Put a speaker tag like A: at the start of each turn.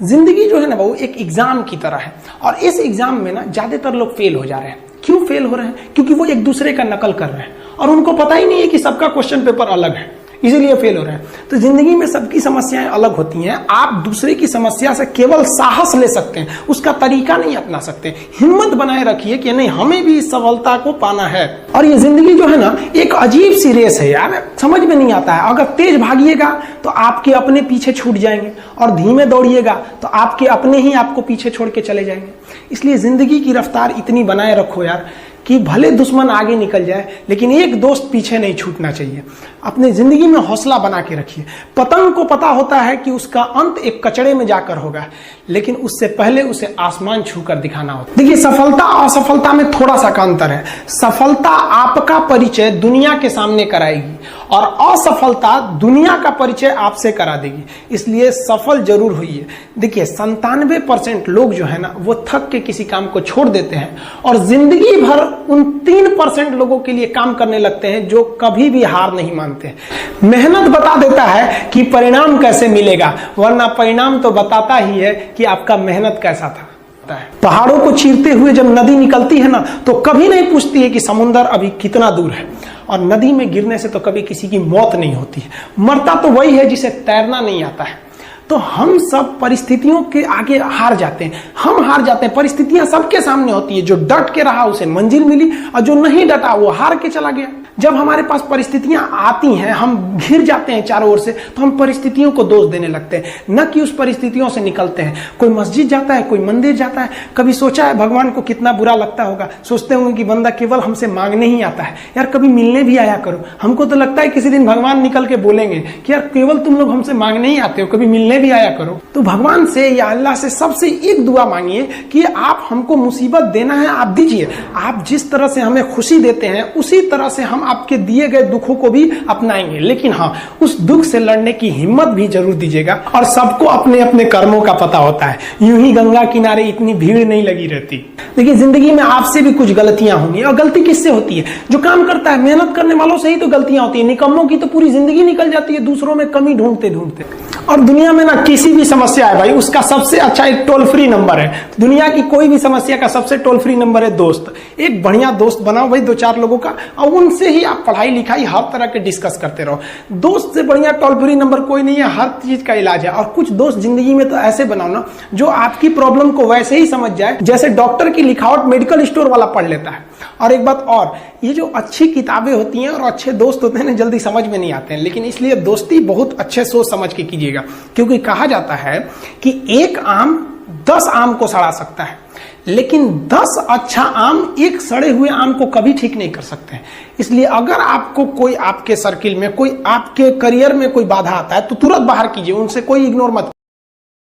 A: जिंदगी जो है ना वो एक एग्जाम की तरह है, और इस एग्जाम में ना ज्यादातर लोग फेल हो जा रहे हैं। क्यों फेल हो रहे हैं? क्योंकि वो एक दूसरे का नकल कर रहे हैं और उनको पता ही नहीं है कि सबका क्वेश्चन पेपर अलग है, इसीलिए फेल हो रहे हैं। तो जिंदगी में सबकी समस्याएं अलग होती हैं। आप दूसरे की समस्या से केवल साहस ले सकते हैं, उसका तरीका नहीं अपना सकते। हिम्मत बनाए रखिए कि नहीं, हमें भी इस सफलता को पाना है। और ये जिंदगी जो है ना एक अजीब सी रेस है यार, समझ में नहीं आता है। अगर तेज भागिएगा तो आपके अपने पीछे छूट जाएंगे, और धीमे दौड़िएगा तो आपके अपने ही आपको पीछे छोड़ के चले जाएंगे। इसलिए जिंदगी की रफ्तार इतनी बनाए रखो यार कि भले दुश्मन आगे निकल जाए लेकिन एक दोस्त पीछे नहीं छूटना चाहिए। अपने जिंदगी में हौसला बना के रखिए। पतंग को पता होता है कि उसका अंत एक कचड़े में जाकर होगा, लेकिन उससे पहले उसे आसमान छूकर दिखाना होता है। देखिए, सफलता और असफलता में थोड़ा सा अंतर है। सफलता आपका परिचय दुनिया के सामने कराएगी और असफलता दुनिया का परिचय आपसे करा देगी। इसलिए सफल जरूर होइए। देखिए, 97% लोग जो है ना वो थक के किसी काम को छोड़ देते हैं और जिंदगी भर उन 3% लोगों के लिए काम करने लगते हैं जो कभी भी हार नहीं मानते। मेहनत बता देता है कि परिणाम कैसे मिलेगा, वरना परिणाम तो बताता ही है कि आपका मेहनत कैसा था। पहाड़ों को चीरते हुए जब नदी निकलती है ना तो कभी नहीं पूछती है कि समुद्र अभी कितना दूर है, और नदी में गिरने से तो कभी किसी की मौत नहीं होती है। मरता तो वही है जिसे तैरना नहीं आता है। तो हम सब परिस्थितियों के आगे हार जाते हैं, हम हार जाते हैं। परिस्थितियां सबके सामने होती है, जो डट के रहा उसे मंजिल मिली और जो नहीं डटा वो हार के चला गया। जब हमारे पास परिस्थितियां आती हैं, हम घिर जाते हैं चारों ओर से, तो हम परिस्थितियों को दोष देने लगते हैं, न कि उस परिस्थितियों से निकलते हैं। कोई मस्जिद जाता है, कोई मंदिर जाता है, कभी सोचा है भगवान को कितना बुरा लगता होगा? सोचते होंगे कि बंदा केवल हमसे मांगने ही आता है, यार कभी मिलने भी आया करो। हमको तो लगता है किसी दिन भगवान निकल के बोलेंगे कि यार केवल तुम लोग हमसे मांगने ही आते हो, कभी मिलने भी आया करो। तो भगवान से या अल्लाह से सबसे एक दुआ मांगिए कि आप हमको मुसीबत देना है, आप दीजिए। आप जिस तरह से हमें खुशी देते हैं उसी तरह से हम आपके दिए गए दुखों को भी अपनाएंगे, लेकिन हाँ, उस दुख से लड़ने की हिम्मत भी जरूर दीजिएगा। और सबको अपने अपने कर्मों का पता होता है, यूं ही गंगा किनारे इतनी भीड़ नहीं लगी रहती। देखिए, जिंदगी में आपसे भी कुछ गलतियां होंगी, और गलती किससे होती है? जो काम करता है, मेहनत करने वालों से ही तो गलतियां होती है। निकम्मों की तो पूरी जिंदगी निकल जाती है दूसरों में कमी ढूंढते ढूंढते। और दुनिया में ना किसी भी समस्या है भाई, उसका सबसे अच्छा एक टोल फ्री नंबर है। दुनिया की कोई भी समस्या का सबसे टोल फ्री नंबर है दोस्त। एक बढ़िया दोस्त बनाओ भाई, 2-4 लोगों का, और उनसे ही आप पढ़ाई लिखाई हर तरह के डिस्कस करते रहो। दोस्त से बढ़िया टोल फ्री नंबर कोई नहीं है, हर चीज का इलाज है। और कुछ दोस्त जिंदगी में तो ऐसे बनाओ ना जो आपकी प्रॉब्लम को वैसे ही समझ जाए जैसे डॉक्टर की लिखावट मेडिकल स्टोर वाला पढ़ लेता है। और एक बात और, ये जो अच्छी किताबें होती हैं और अच्छे दोस्त होते हैं ना, जल्दी समझ में नहीं आते हैं, लेकिन इसलिए दोस्ती बहुत अच्छे सोच समझ के कीजिएगा। क्योंकि कहा जाता है कि एक आम 10 आम को सड़ा सकता है, लेकिन 10 अच्छा आम एक सड़े हुए आम को कभी ठीक नहीं कर सकते हैं। इसलिए अगर आपको कोई आपके सर्किल में, कोई आपके करियर में कोई बाधा आता है तो तुरंत बाहर कीजिए, उनसे कोई इग्नोर मत